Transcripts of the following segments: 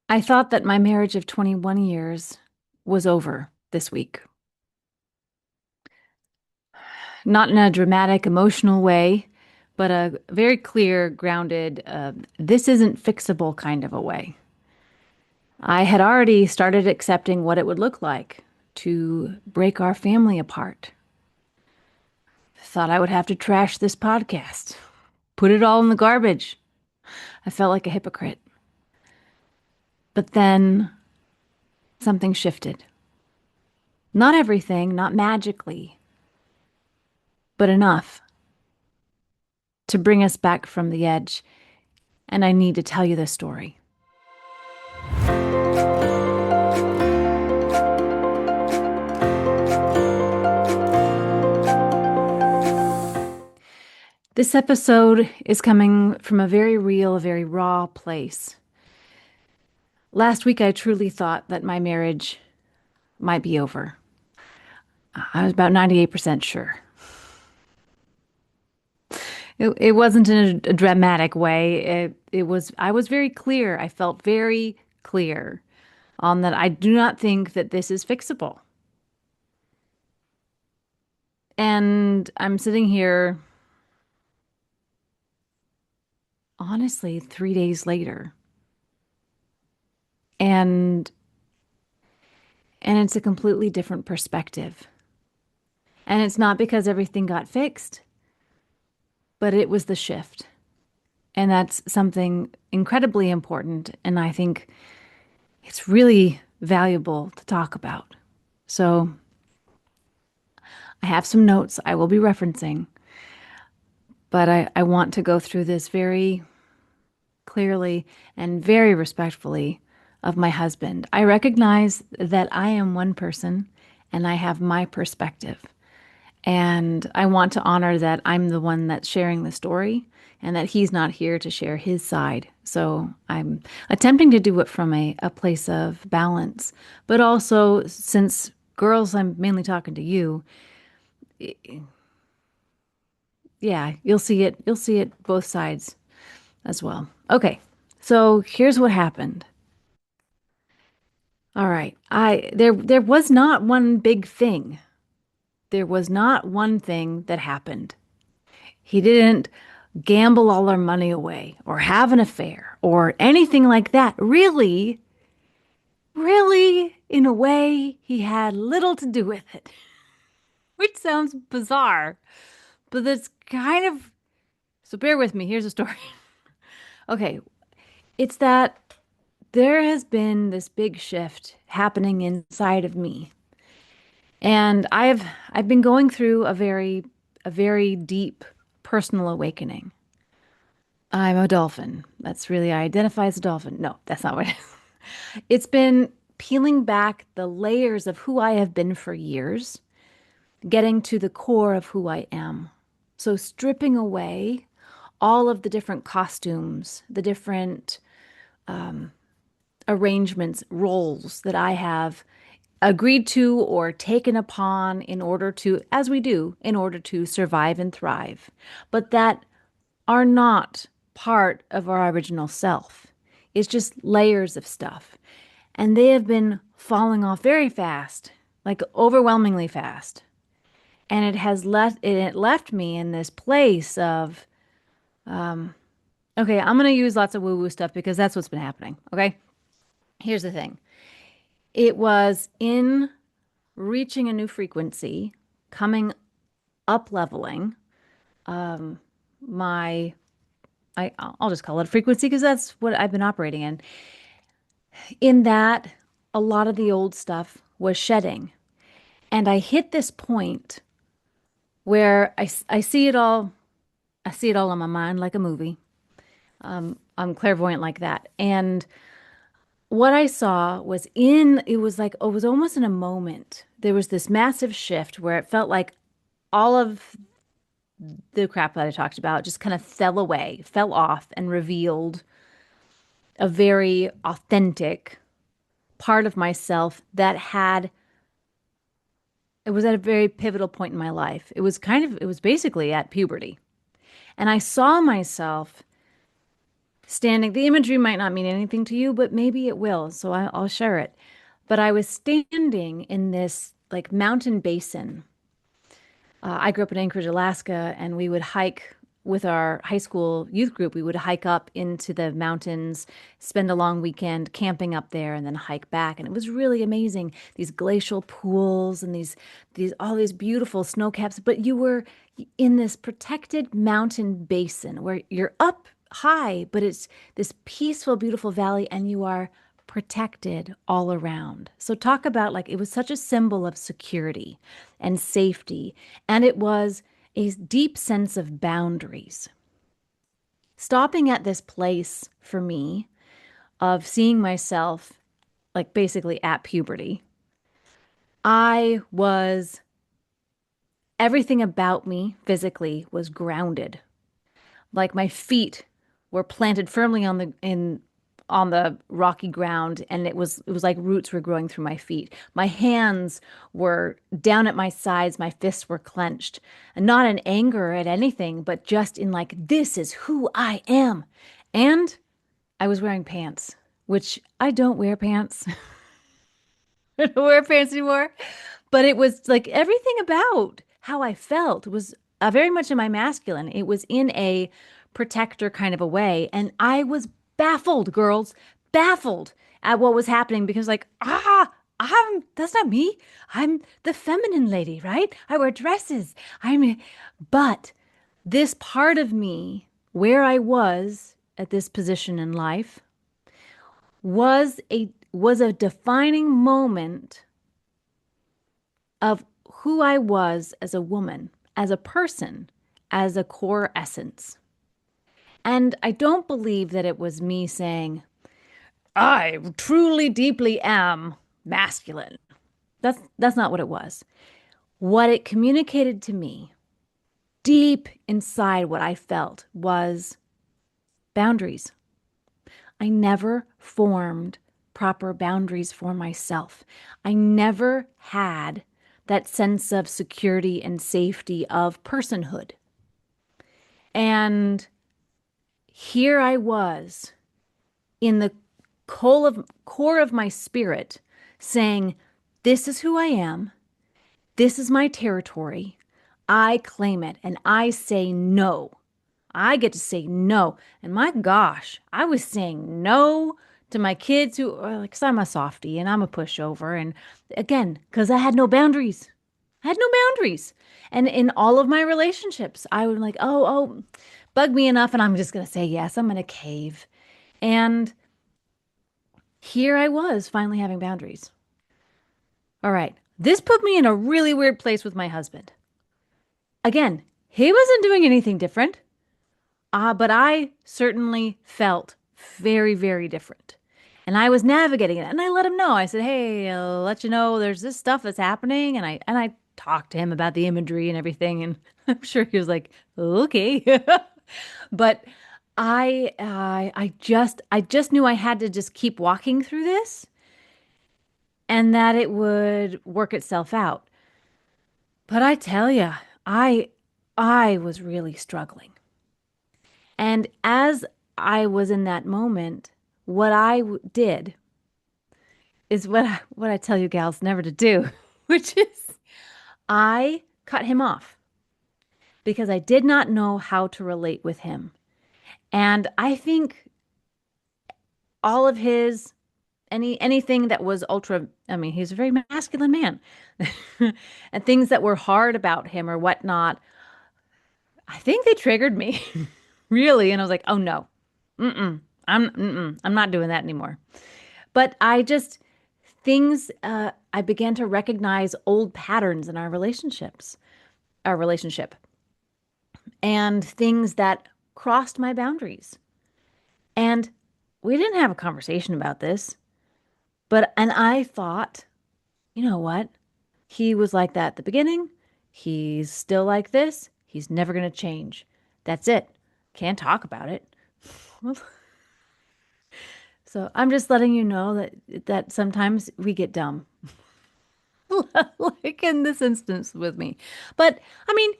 I thought that my marriage of 21 years was over this week. Not in a dramatic, emotional way, but a very clear, grounded, this isn't fixable kind of a way. I had already started accepting what it would look like to break our family apart. Thought I would have to trash this podcast, put it all in the garbage. I felt like a hypocrite. But then something shifted. Not everything, not magically, but enough to bring us back from the edge. And I need to tell you this story. This episode is coming from a very real, very raw place. Last week, I truly thought that my marriage might be over. I was about 98% sure. It wasn't in a dramatic way. I was very clear. I felt very clear on that I do not think that this is fixable. And I'm sitting here, honestly, 3 days later, and it's a completely different perspective. And it's not because everything got fixed, but it was the shift. And that's something incredibly important. And I think it's really valuable to talk about. So I have some notes I will be referencing, but I want to go through this very clearly and very respectfully of my husband. I recognize that I am one person and I have my perspective. And I want to honor that I'm the one that's sharing the story and that he's not here to share his side. So I'm attempting to do it from a place of balance. But also, since girls, I'm mainly talking to you, yeah, you'll see it. You'll see it both sides as well. Okay, so here's what happened. All right, there was not one big thing. There was not one thing that happened. He didn't gamble all our money away or have an affair or anything like that. Really, really, in a way, he had little to do with it, which sounds bizarre, but that's kind of so bear with me. Here's a story. Okay, it's that there has been this big shift happening inside of me. And I've been going through a very deep personal awakening. I'm a dolphin. That's really, I identify as a dolphin. No, that's not what it is. It's been peeling back the layers of who I have been for years, getting to the core of who I am. So stripping away all of the different costumes, the different arrangements, roles that I have agreed to or taken upon in order to, as we do, in order to survive and thrive, but that are not part of our original self. It's just layers of stuff. And they have been falling off very fast, like overwhelmingly fast. And it left me in this place of, okay, I'm going to use lots of woo-woo stuff because that's what's been happening. Okay. Here's the thing. It was in reaching a new frequency, coming up leveling, my I'll just call it a frequency because that's what I've been operating in. In that, a lot of the old stuff was shedding. And I hit this point where I see it all. I see it all in my mind like a movie. I'm clairvoyant like that. And what I saw was it was like, it was almost in a moment. There was this massive shift where it felt like all of the crap that I talked about just kind of fell away, fell off, and revealed a very authentic part of myself that had, it was at a very pivotal point in my life. It was basically at puberty. And I saw myself Standing, the imagery might not mean anything to you, but maybe it will. So I'll share it. But I was standing in this like mountain basin. I grew up in Anchorage, Alaska, and we would hike with our high school youth group. We would hike up into the mountains, spend a long weekend camping up there, and then hike back. And it was really amazing. These glacial pools and these all these beautiful snow caps. But you were in this protected mountain basin where you're up high, but it's this peaceful, beautiful valley, and you are protected all around. So talk about like it was such a symbol of security and safety, and it was a deep sense of boundaries. Stopping at this place for me of seeing myself like basically at puberty, I was everything about me physically was grounded. Like my feet were planted firmly on the rocky ground, and it was like roots were growing through my feet. My hands were down at my sides, my fists were clenched, and not in anger at anything, but just in like this is who I am. And I was wearing pants, which I don't wear pants. I don't wear pants anymore. But it was like everything about how I felt was very much in my masculine. It was in a protector kind of a way. And I was baffled, girls, baffled at what was happening because, like, that's not me. I'm the feminine lady, right? I wear dresses. But this part of me, where I was at this position in life, was a defining moment of who I was as a woman, as a person, as a core essence. And I don't believe that it was me saying, I truly, deeply am masculine. That's not what it was. What it communicated to me, deep inside what I felt, was boundaries. I never formed proper boundaries for myself. I never had that sense of security and safety of personhood. And here I was in the core of my spirit saying, this is who I am. This is my territory. I claim it and I say no. I get to say no. And my gosh, I was saying no to my kids who are like, 'cause I'm a softie and I'm a pushover. And again, because I had no boundaries. I had no boundaries. And in all of my relationships, I would like, bug me enough and I'm just going to say yes. I'm going to cave. And here I was finally having boundaries. All right. This put me in a really weird place with my husband. Again, he wasn't doing anything different. But I certainly felt very, very different. And I was navigating it. And I let him know. I said, hey, I'll let you know there's this stuff that's happening. And I talked to him about the imagery and everything. And I'm sure he was like, okay. But I just knew I had to just keep walking through this and that it would work itself out. But I tell you, I I was really struggling. And as I was in that moment, what did is what I tell you gals never to do, which is I cut him off because I did not know how to relate with him. And I think all of his anything that was ultra, I mean, he's a very masculine man. And things that were hard about him or whatnot, I think they triggered me really. And I was like, oh no, I'm not doing that anymore. But I began to recognize old patterns in our relationship, and things that crossed my boundaries. And we didn't have a conversation about this, and I thought, you know what? He was like that at the beginning. He's still like this. He's never going to change. That's it. Can't talk about it. So I'm just letting you know that sometimes we get dumb, like in this instance with me. But I mean,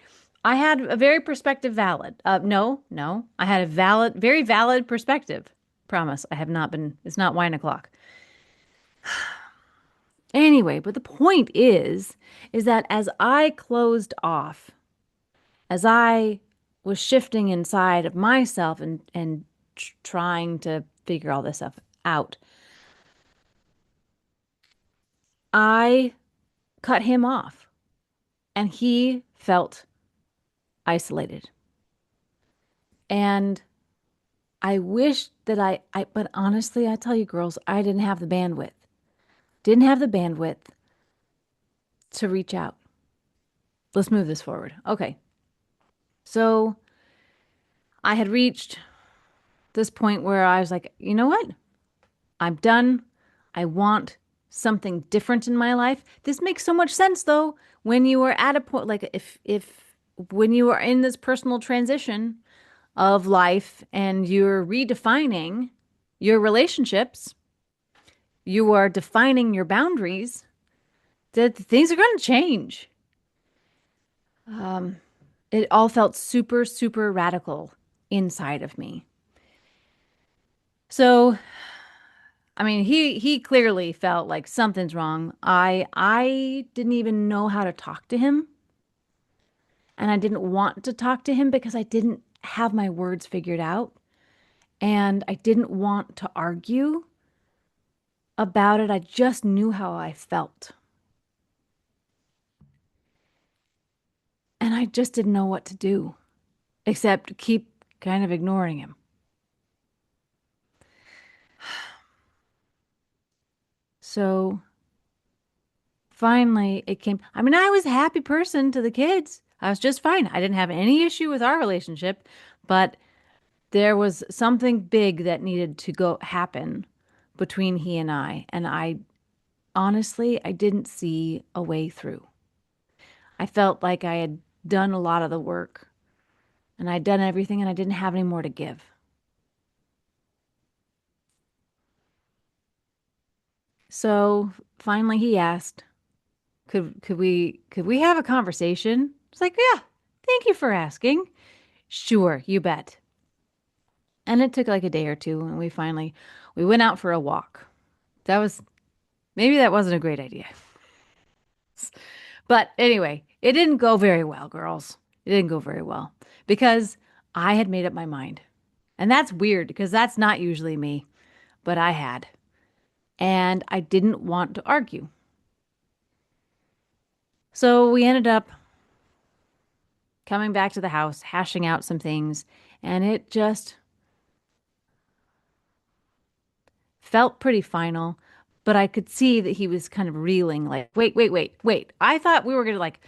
I had a very perspective valid. No. I had a valid, very valid perspective. Promise. I have not been, it's not wine o'clock. Anyway, but the point is that as I closed off, as I was shifting inside of myself and trying to figure all this stuff out, I cut him off and he felt isolated. And I wish that but honestly, I tell you girls, I didn't have the bandwidth. Didn't have the bandwidth to reach out. Let's move this forward. Okay. So I had reached this point where I was like, you know what? I'm done. I want something different in my life. This makes so much sense though, when you are at a point like if when you are in this personal transition of life and you're redefining your relationships, you are defining your boundaries, that things are going to change. It all felt super, super radical inside of me. So, I mean, he clearly felt like something's wrong. I didn't even know how to talk to him, and I didn't want to talk to him because I didn't have my words figured out, and I didn't want to argue about it. I just knew how I felt, and I just didn't know what to do except keep kind of ignoring him. So finally, it came. I mean, I was a happy person to the kids. I was just fine. I didn't have any issue with our relationship, but there was something big that needed to go happen between he and I. And I honestly, I didn't see a way through. I felt like I had done a lot of the work and I'd done everything and I didn't have any more to give. So finally he asked, could we have a conversation? It's like, yeah, thank you for asking. Sure, you bet. And it took like a day or two, and we went out for a walk. That was maybe that wasn't a great idea. But anyway, it didn't go very well, girls. It didn't go very well because I had made up my mind. And that's weird because that's not usually me, but I had. And I didn't want to argue. So we ended up coming back to the house, hashing out some things, and it just felt pretty final, but I could see that he was kind of reeling like, wait. I thought we were gonna like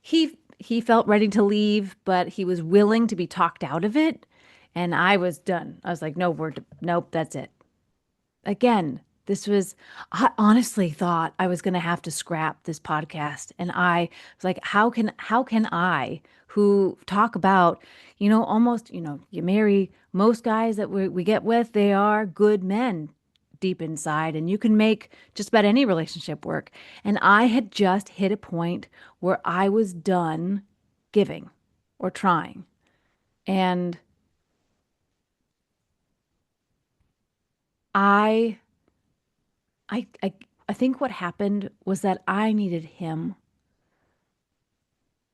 he felt ready to leave, but he was willing to be talked out of it, and I was done. I was like, no, nope, that's it. Again, I honestly thought I was gonna have to scrap this podcast, and I was like, how can I, who talk about, almost, you marry most guys that we get with, they are good men deep inside, and you can make just about any relationship work. And I had just hit a point where I was done giving or trying. And I I I I think what happened was that I needed him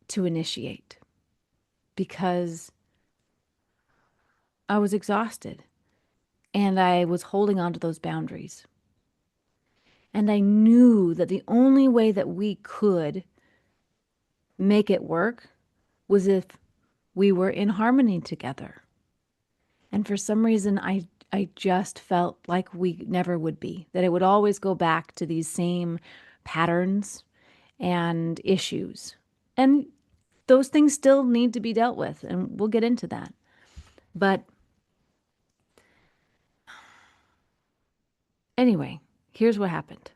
to initiate because I was exhausted and I was holding on to those boundaries. And I knew that the only way that we could make it work was if we were in harmony together. And for some reason, I just felt like we never would be, that it would always go back to these same patterns and issues. And those things still need to be dealt with, and we'll get into that. But anyway, here's what happened.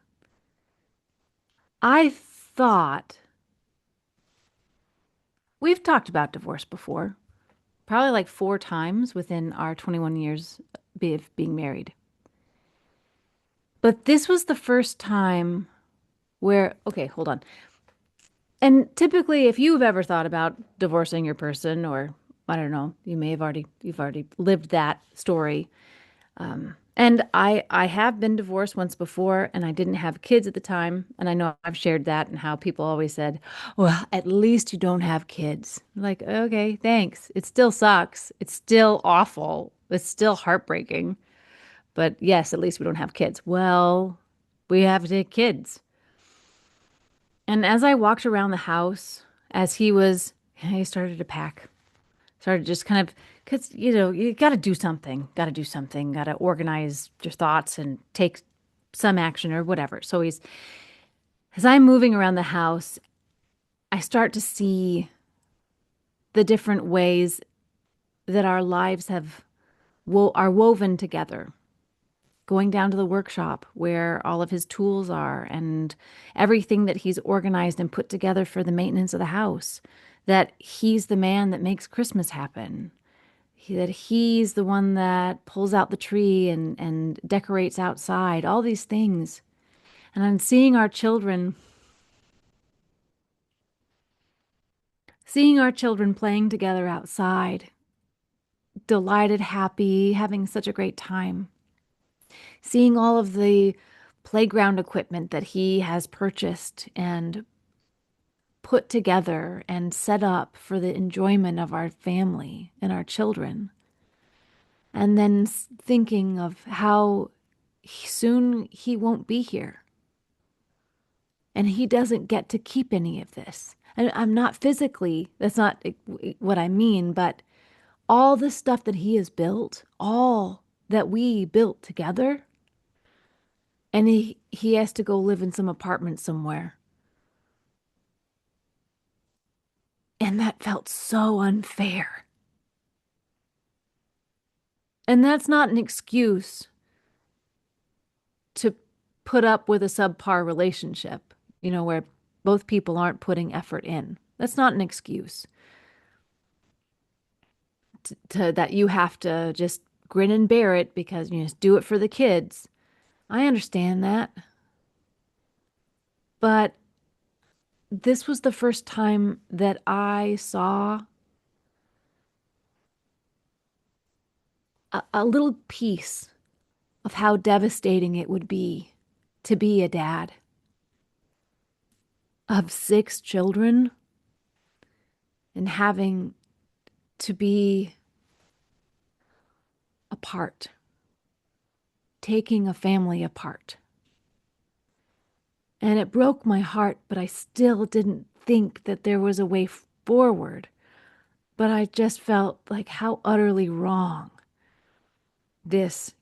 I thought we've talked about divorce before, probably like 4 times within our 21 years of being married. But this was the first time where, okay, hold on. And typically, if you've ever thought about divorcing your person, or I don't know, you've already lived that story. And I have been divorced once before, and I didn't have kids at the time. And I know I've shared that and how people always said, well, at least you don't have kids. Like, okay, thanks. It still sucks. It's still awful. It's still heartbreaking. But yes, at least we don't have kids. Well, we have to kids. And as I walked around the house, as he started to pack, started just kind of, because, you got to do something, got to organize your thoughts and take some action or whatever. So as I'm moving around the house, I start to see the different ways that our lives are woven together. Going down to the workshop where all of his tools are and everything that he's organized and put together for the maintenance of the house, that he's the man that makes Christmas happen. That he's the one that pulls out the tree and decorates outside, all these things. And I'm seeing our children playing together outside, delighted, happy, having such a great time. Seeing all of the playground equipment that he has purchased and put together and set up for the enjoyment of our family and our children. And then thinking of how soon he won't be here and he doesn't get to keep any of this. And I'm not physically, that's not what I mean, but all the stuff that he has built, all that we built together, and he has to go live in some apartment somewhere. And that felt so unfair. And that's not an excuse to put up with a subpar relationship, where both people aren't putting effort in. That's not an excuse that you have to just grin and bear it because you just do it for the kids. I understand that. But this was the first time that I saw a little piece of how devastating it would be to be a dad of six children and having to be apart, taking a family apart. And it broke my heart, but I still didn't think that there was a way forward. But I just felt like how utterly wrong this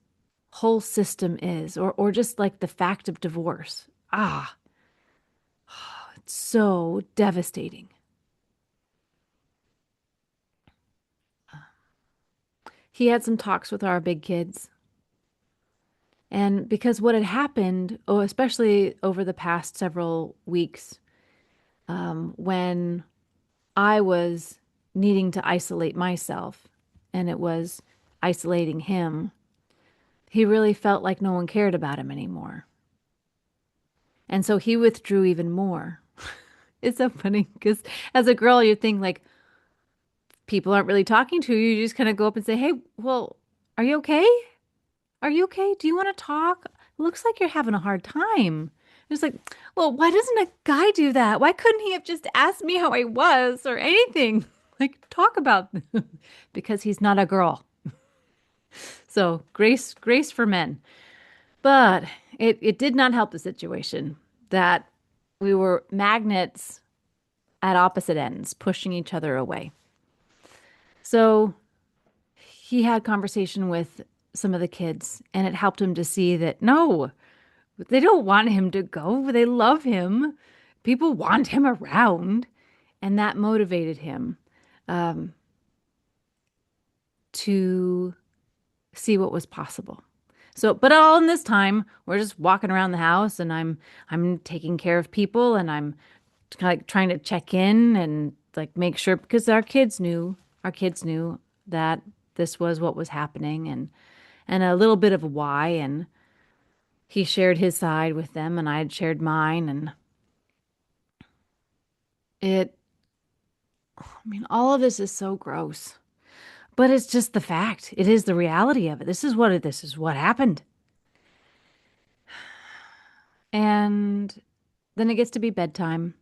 whole system is, or just like the fact of divorce. It's so devastating. He had some talks with our big kids. And because what had happened, oh, especially over the past several weeks, when I was needing to isolate myself and it was isolating him, he really felt like no one cared about him anymore. And so he withdrew even more. It's so funny because as a girl, you think like people aren't really talking to you. You just kind of go up and say, hey, well, are you okay? Are you okay? Do you want to talk? Looks like you're having a hard time. It's like, well, why doesn't a guy do that? Why couldn't he have just asked me how I was or anything? Like, talk about because he's not a girl. So grace for men. But it did not help the situation that we were magnets at opposite ends, pushing each other away. So he had conversation with some of the kids, and it helped him to see that no, they don't want him to go. They love him. People want him around. And that motivated him to see what was possible. So, but all in this time, we're just walking around the house and I'm taking care of people and I'm kind of trying to check in and like make sure because our kids knew that this was what was happening and a little bit of why and he shared his side with them and I had shared mine and It, I mean, all of this is so gross, but it's just the fact. It is the reality of it. This is what happened. And then it gets to be bedtime,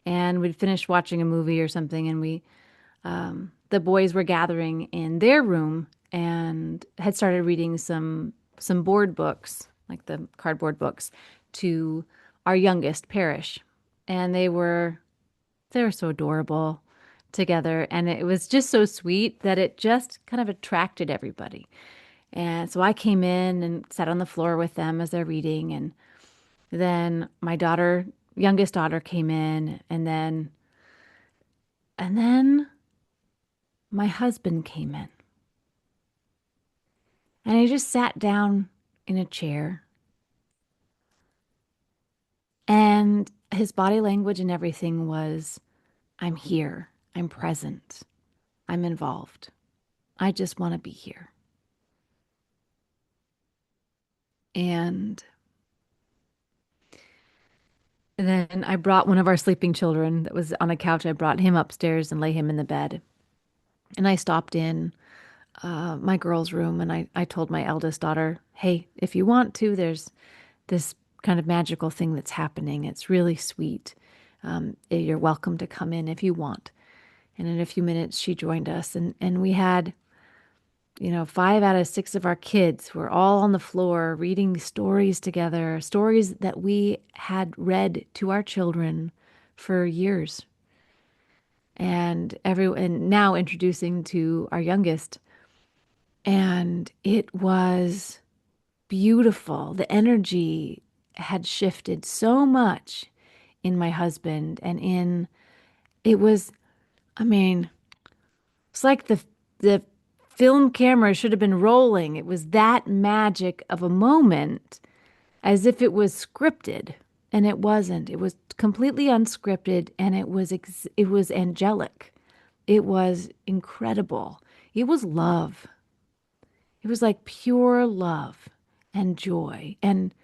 and we'd finished watching a movie or something, and the boys were gathering in their room and had started reading some board books, like the cardboard books, to our youngest, Parish. And they were so adorable together, and it was just so sweet that it just kind of attracted everybody. And so I came in and sat on the floor with them as they're reading, and then my daughter, youngest daughter, came in, and then my husband came in. And he just sat down in a chair, and his body language and everything was, I'm here, I'm present, I'm involved. I just want to be here. And then I brought one of our sleeping children that was on a couch. I brought him upstairs and lay him in the bed. And I stopped in my girl's room, and I told my eldest daughter, hey, if you want to, there's this kind of magical thing that's happening. It's really sweet. You're welcome to come in if you want. And in a few minutes, she joined us, and we had, 5 out of 6 of our kids were all on the floor reading stories together, stories that we had read to our children for years. And now introducing to our youngest. And it was beautiful. The energy had shifted so much in my husband it was, I mean, it's like the film camera should have been rolling. It was that magic of a moment, as if it was scripted, and it wasn't. It was completely unscripted, and it was angelic. It was incredible. It was love. It was like pure love and joy, and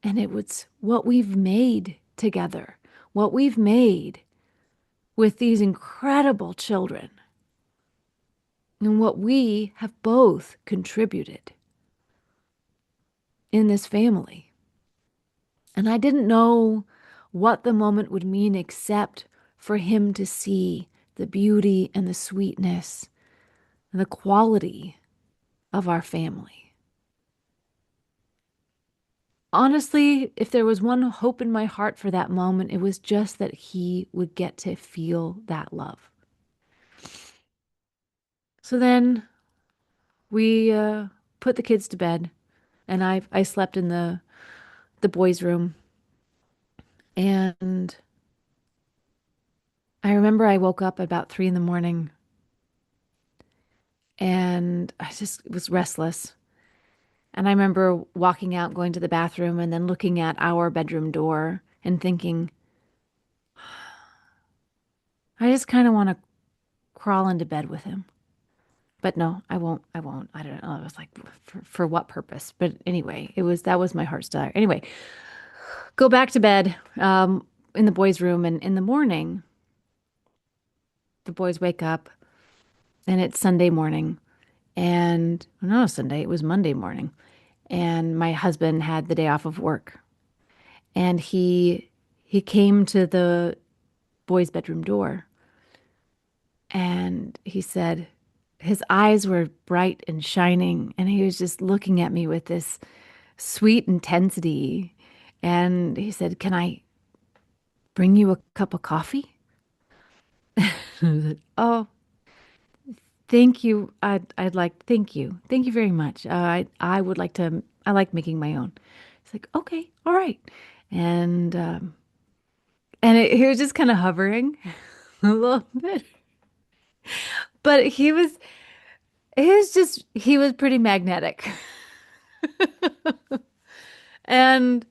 it was what we've made together, what we've made with these incredible children, and what we have both contributed in this family. And I didn't know what the moment would mean except for him to see the beauty and the sweetness and the quality of our family. Honestly, if there was one hope in my heart for that moment, it was just that he would get to feel that love. So then we put the kids to bed, and I slept in the boys' room. And I remember I woke up at about 3 in the morning, and I just was restless. And I remember walking out, going to the bathroom, and then looking at our bedroom door and thinking, I just kind of want to crawl into bed with him. But no, I won't. I won't. I don't know. I was like, for what purpose? But anyway, that was my heart's desire. Anyway, go back to bed in the boys' room. And in the morning, the boys wake up, and it's Sunday morning. And no, Sunday, it was Monday morning. And my husband had the day off of work. And he came to the boys' bedroom door, and he said, his eyes were bright and shining, and he was just looking at me with this sweet intensity. And he said, can I bring you a cup of coffee? I said, oh, thank you. Thank you. Thank you very much. I would like to, I like making my own. It's like, okay, all right. And he was just kind of hovering a little bit, but he was pretty magnetic. And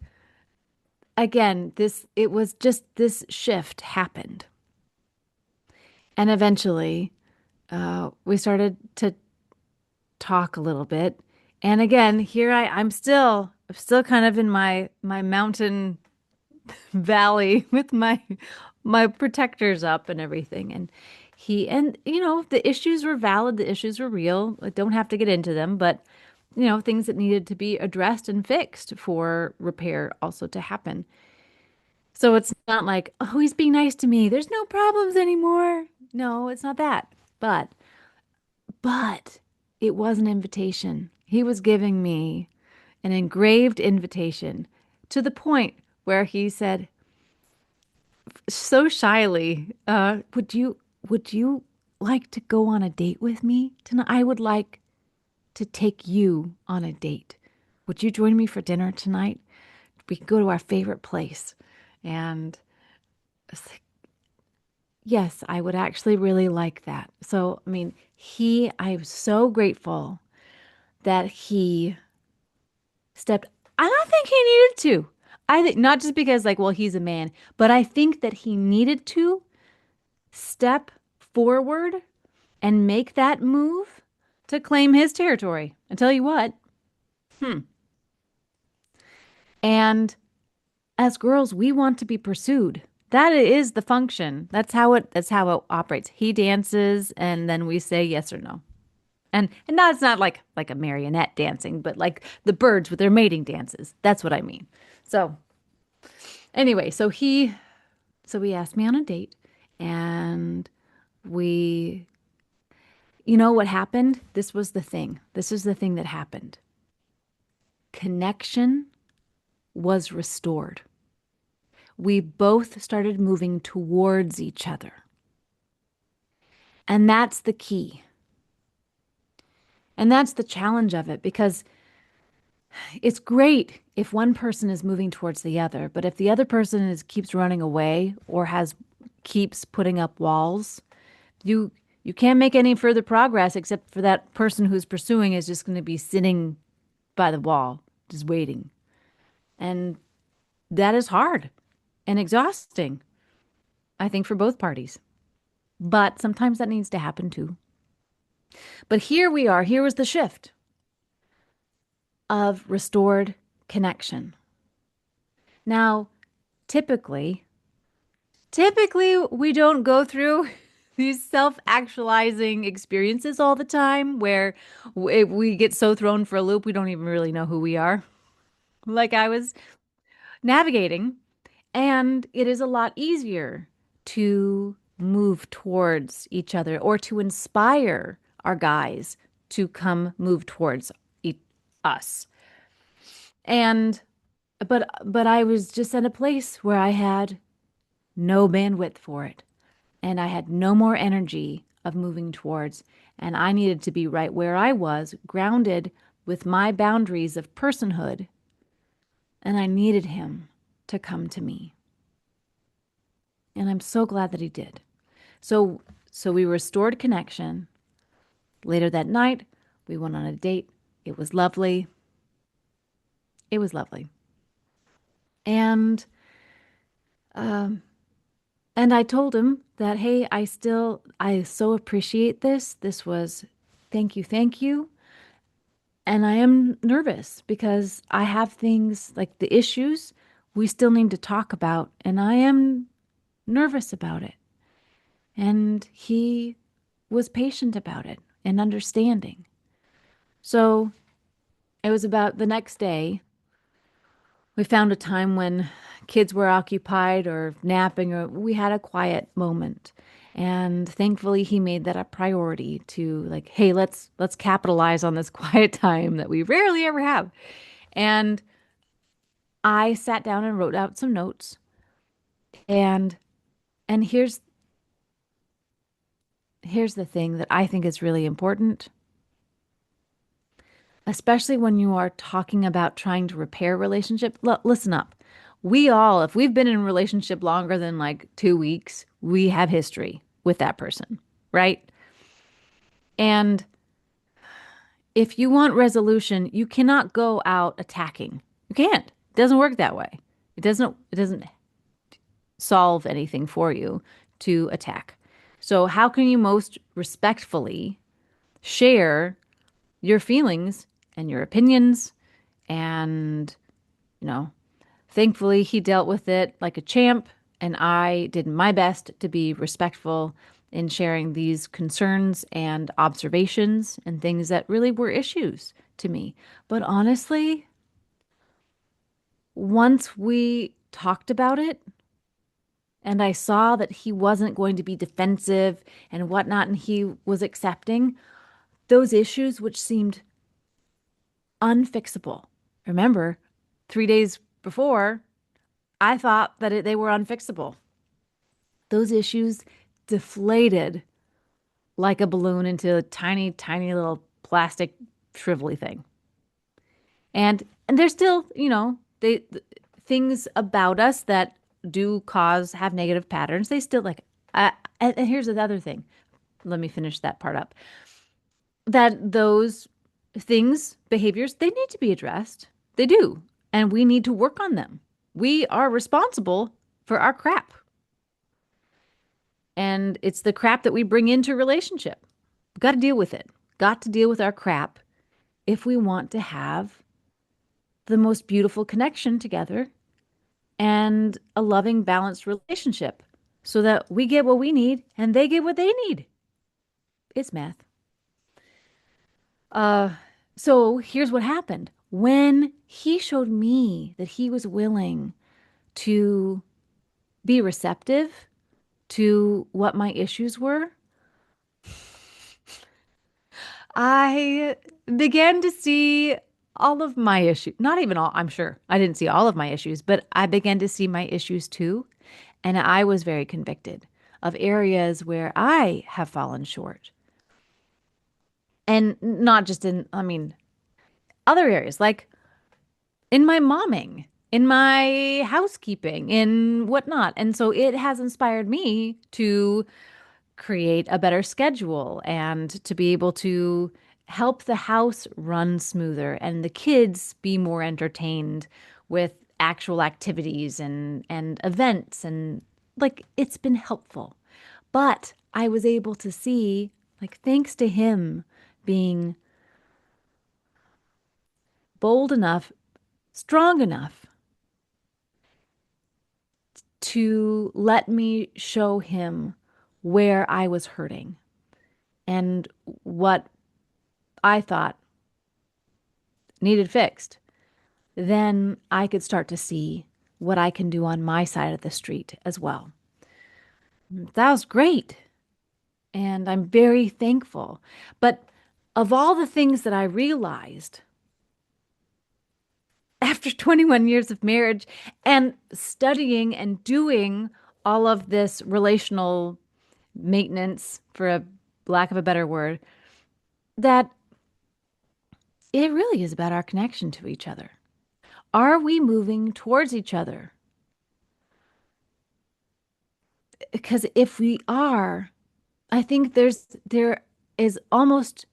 again, it was just this shift happened. And eventually, we started to talk a little bit. And again, I'm still kind of in my mountain valley with my my protectors up and everything. And the issues were valid, the issues were real. I don't have to get into them, but things that needed to be addressed and fixed for repair also to happen. So it's not like, oh, he's being nice to me. There's no problems anymore. No, it's not that. But it was an invitation. He was giving me an engraved invitation to the point where he said so shyly, would you like to go on a date with me tonight? I would like to take you on a date. Would you join me for dinner tonight? We can go to our favorite place. And I was like, yes, I would actually really like that. So, I mean, I'm so grateful that he stepped. I don't think he needed to. I think not just because, like, well, he's a man, but I think that he needed to step forward and make that move to claim his territory. I tell you what. Hmm. And as girls, we want to be pursued. That is the function. That's how it operates. He dances and then we say yes or no. And that's not like a marionette dancing, but like the birds with their mating dances. That's what I mean. So anyway, so he asked me on a date and we you know what happened? This was the thing. This is the thing that happened. Connection was restored. We both started moving towards each other. And that's the key. And that's the challenge of it because it's great if one person is moving towards the other, but if the other person keeps running away or keeps putting up walls, you can't make any further progress except for that person who's pursuing is just going to be sitting by the wall, just waiting. And that is hard and exhausting, I think, for both parties. But sometimes that needs to happen too. But here we are. Here was the shift of restored connection. Now, typically, we don't go through these self-actualizing experiences all the time where we get so thrown for a loop we don't even really know who we are. Like I was navigating, and it is a lot easier to move towards each other or to inspire our guys to come move towards us. And but I was just at a place where I had no bandwidth for it and I had no more energy of moving towards and I needed to be right where I was, grounded with my boundaries of personhood, and I needed him to come to me. And I'm so glad that he did. So we restored connection. Later that night, we went on a date. It was lovely. It was lovely. And um and I told him that, hey, I so appreciate this. This was thank you, thank you. And I am nervous because I have things like the issues we still need to talk about, and I am nervous about it. And he was patient about it and understanding. So it was about the next day. We found a time when kids were occupied or napping, or we had a quiet moment. And thankfully, he made that a priority to like, hey, let's capitalize on this quiet time that we rarely ever have. And I sat down and wrote out some notes. And and here's the thing that I think is really important, especially when you are talking about trying to repair a relationship. Listen up. If we've been in a relationship longer than like 2 weeks, we have history with that person, right? And if you want resolution, you cannot go out attacking. You can't. It doesn't work that way. It doesn't solve anything for you to attack. So how can you most respectfully share your feelings and your opinions? And, you know, thankfully he dealt with it like a champ And I did my best to be respectful in sharing these concerns and observations and things that really were issues to me. But honestly, once we talked about it and I saw that he wasn't going to be defensive and whatnot, and he was accepting those issues, which seemed unfixable. Remember, 3 days before, I thought that they were unfixable. Those issues deflated like a balloon into a tiny, tiny little plastic shrivelly thing. And there's still, things about us that do cause have negative patterns. They still like and here's the other thing. Let me finish that part up. That those things, behaviors, they need to be addressed. They do. And we need to work on them. We are responsible for our crap. And it's the crap that we bring into relationship. We've got to deal with it. Got to deal with our crap if we want to have the most beautiful connection together and a loving, balanced relationship so that we get what we need and they get what they need. It's math. So here's what happened. When he showed me that he was willing to be receptive to what my issues were, I began to see all of my issues. Not even all, I'm sure. I didn't see all of my issues, but I began to see my issues too. And I was very convicted of areas where I have fallen short. And not just in, I mean, other areas like in my momming, in my housekeeping, in whatnot. And so it has inspired me to create a better schedule and to be able to help the house run smoother and the kids be more entertained with actual activities and events, and like it's been helpful. But I was able to see, like, thanks to him being bold enough, strong enough to let me show him where I was hurting and what I thought needed fixed, then I could start to see what I can do on my side of the street as well. That was great. And I'm very thankful. But of all the things that I realized after 21 years of marriage and studying and doing all of this relational maintenance, for a lack of a better word, that it really is about our connection to each other. Are we moving towards each other? Because if we are, I think there is almost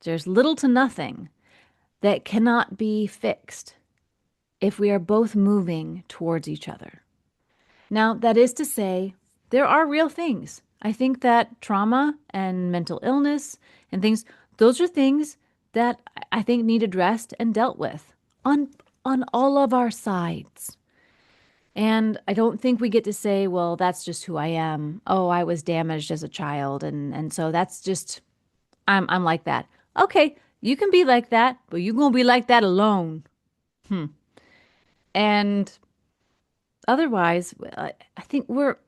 there's little to nothing that cannot be fixed if we are both moving towards each other. Now, that is to say, there are real things. I think that trauma and mental illness and things, those are things that I think need addressed and dealt with on all of our sides. And I don't think we get to say, well, that's just who I am. Oh, I was damaged as a child, and so that's just I'm like that. Okay, you can be like that, but you're gonna be like that alone. And otherwise, I think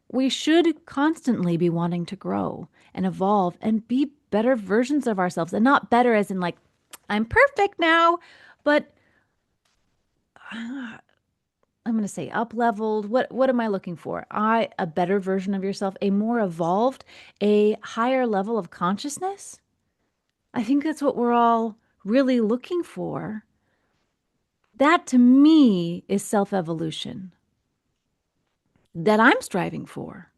we should constantly be wanting to grow and evolve and be better versions of ourselves, and not better as in like I'm perfect now, but I'm going to say up leveled. What am I looking for? A better version of yourself, a more evolved, a higher level of consciousness. I think that's what we're all really looking for. That to me is self-evolution that I'm striving for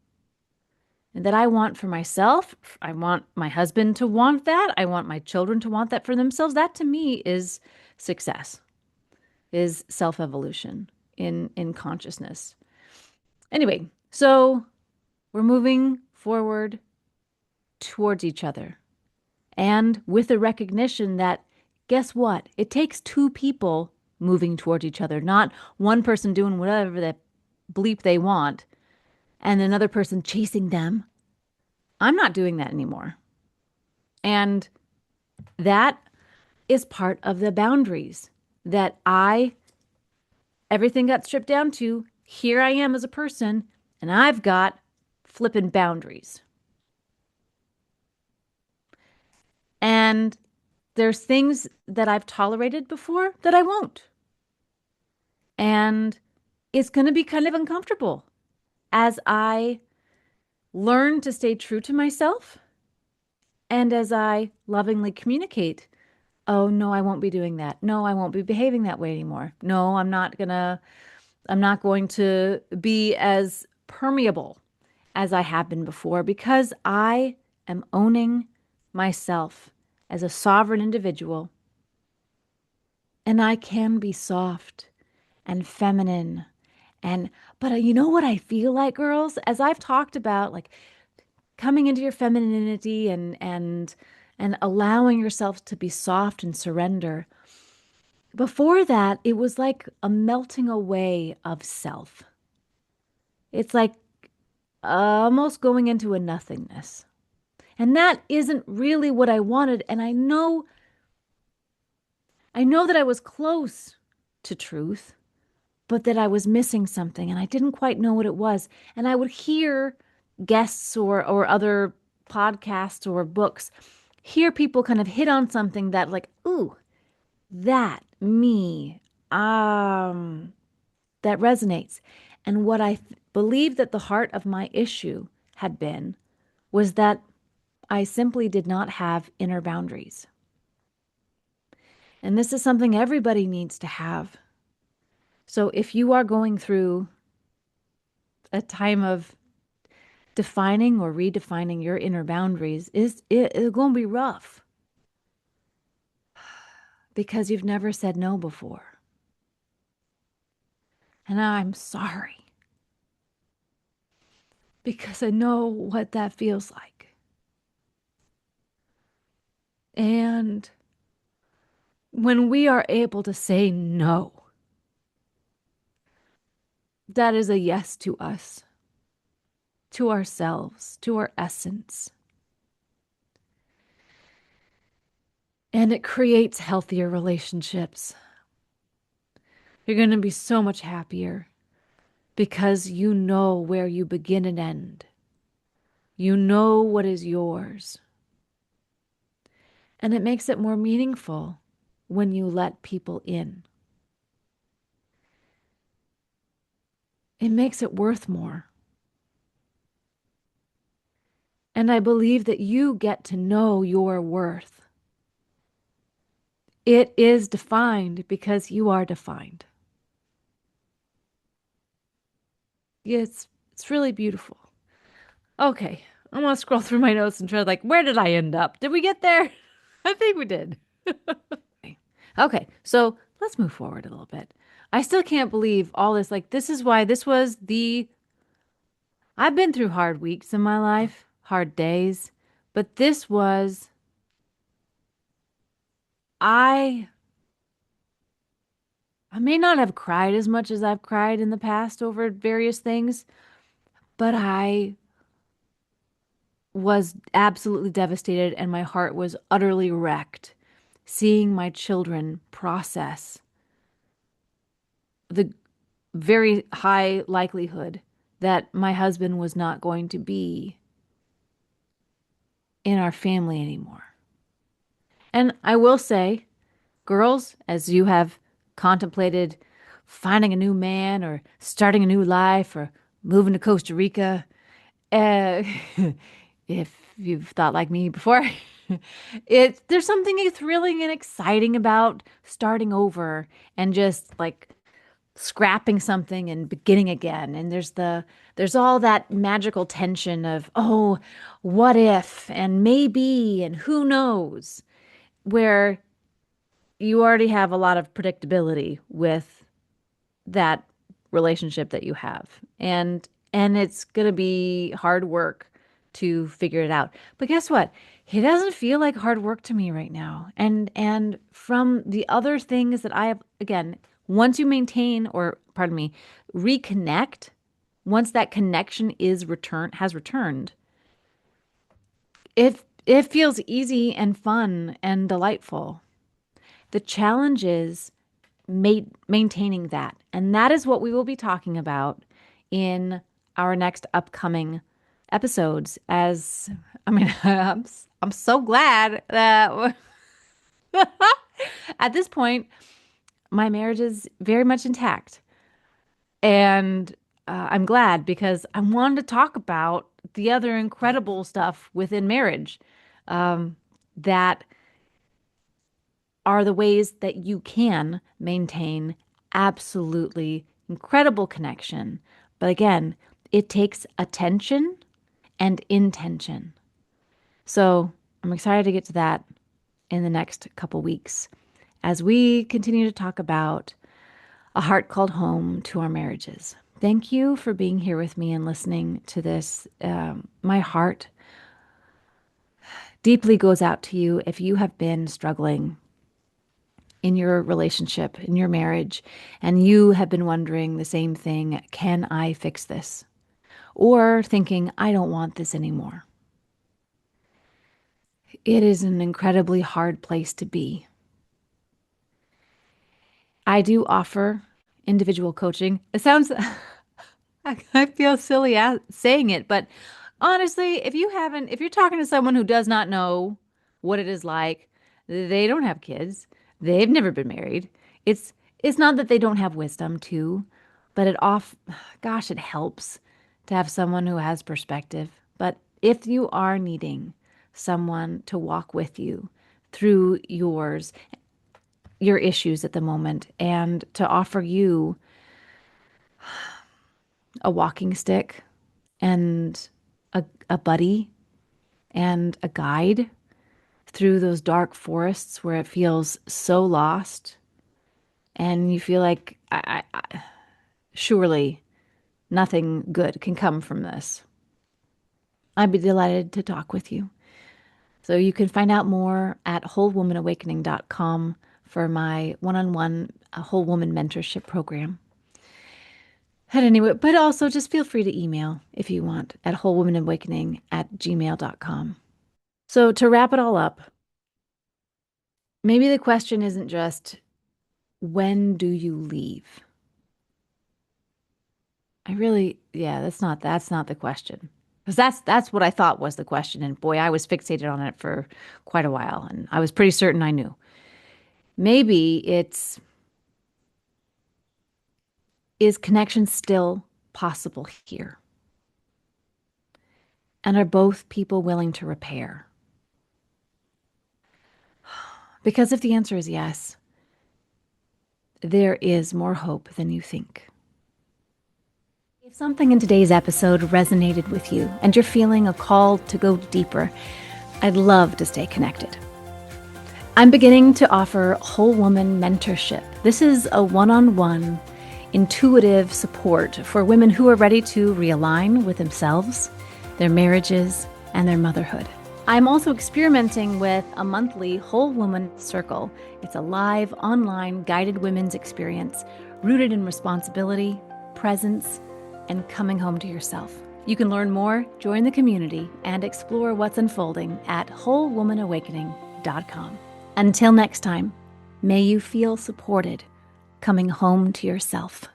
and that I want for myself. I want my husband to want that. I want my children to want that for themselves. That to me is success, is self-evolution in consciousness. Anyway, so we're moving forward towards each other. And with the recognition that, guess what? It takes two people moving towards each other, not one person doing whatever the bleep they want and another person chasing them. I'm not doing that anymore. And that is part of the boundaries that everything got stripped down to. Here I am as a person, and I've got flippin' boundaries. And there's things that I've tolerated before that I won't. And it's going to be kind of uncomfortable as I learn to stay true to myself and as I lovingly communicate, oh, no, I won't be doing that. No, I won't be behaving that way anymore. No, I'm not going to be as permeable as I have been before because I am owning myself as a sovereign individual. And I can be soft and feminine. But you know what I feel like, girls? As I've talked about, like coming into your femininity and allowing yourself to be soft and surrender. Before that, it was like a melting away of self. It's like almost going into a nothingness. And that isn't really what I wanted. And I know that I was close to truth, but that I was missing something and I didn't quite know what it was. And I would hear guests or other podcasts or books, hear people kind of hit on something that like, ooh, that me, that resonates. And what I believed that the heart of my issue had been was that I simply did not have inner boundaries. And this is something everybody needs to have. So if you are going through a time of defining or redefining your inner boundaries, it's going to be rough because you've never said no before. And I'm sorry because I know what that feels like. And when we are able to say no, that is a yes to us, to ourselves, to our essence. And it creates healthier relationships. You're going to be so much happier because you know where you begin and end. You know what is yours. And it makes it more meaningful when you let people in. It makes it worth more. And I believe that you get to know your worth. It is defined because you are defined. It's really beautiful. Okay, I'm gonna scroll through my notes and try like, where did I end up? Did we get there? I think we did. Okay, so let's move forward a little bit. I still can't believe all this. Like, this is why this was I've been through hard weeks in my life, hard days, but this was, I, I may not have cried as much as I've cried in the past over various things, but I was absolutely devastated and my heart was utterly wrecked seeing my children process the very high likelihood that my husband was not going to be in our family anymore. And I will say, girls, as you have contemplated finding a new man or starting a new life or moving to Costa Rica, uh, if you've thought like me before, there's something thrilling and exciting about starting over and just like scrapping something and beginning again. And there's all that magical tension of, oh, what if and maybe and who knows, where you already have a lot of predictability with that relationship that you have. And it's going to be hard work to figure it out. But guess what? It doesn't feel like hard work to me right now. And from the other things that I have, again, once you maintain or pardon me, reconnect once that connection has returned, it feels easy and fun and delightful. The challenge is maintaining that. And that is what we will be talking about in our next upcoming episodes. As I mean, I'm so glad that at this point, my marriage is very much intact. And I'm glad because I wanted to talk about the other incredible stuff within marriage that are the ways that you can maintain absolutely incredible connection. But again, it takes attention and intention. So I'm excited to get to that in the next couple weeks as we continue to talk about a heart called home to our marriages. Thank you for being here with me and listening to this. My heart deeply goes out to you if you have been struggling in your relationship, in your marriage, and you have been wondering the same thing, can I fix this? Or thinking, I don't want this anymore. It is an incredibly hard place to be. I do offer individual coaching. It sounds, I feel silly saying it, but honestly, if you're talking to someone who does not know what it is like, they don't have kids, they've never been married. It's it's not that they don't have wisdom too, but gosh, it helps to have someone who has perspective. But if you are needing someone to walk with you through your issues at the moment and to offer you a walking stick and a buddy and a guide through those dark forests where it feels so lost and you feel like surely nothing good can come from this. I'd be delighted to talk with you. So you can find out more at wholewomanawakening.com for my one-on-one whole woman mentorship program. And anyway, but also just feel free to email if you want at wholewomanawakening@gmail.com. So to wrap it all up, maybe the question isn't just when do you leave? That's not the question. Because that's what I thought was the question. And boy, I was fixated on it for quite a while. And I was pretty certain I knew. Maybe is connection still possible here? And are both people willing to repair? Because if the answer is yes, there is more hope than you think. If something in today's episode resonated with you and you're feeling a call to go deeper, I'd love to stay connected. I'm beginning to offer whole woman mentorship. This is a one-on-one intuitive support for women who are ready to realign with themselves, their marriages, and their motherhood. I'm also experimenting with a monthly Whole Woman Circle. It's a live, online, guided women's experience rooted in responsibility, presence, and coming home to yourself. You can learn more, join the community, and explore what's unfolding at wholewomanawakening.com. Until next time, may you feel supported coming home to yourself.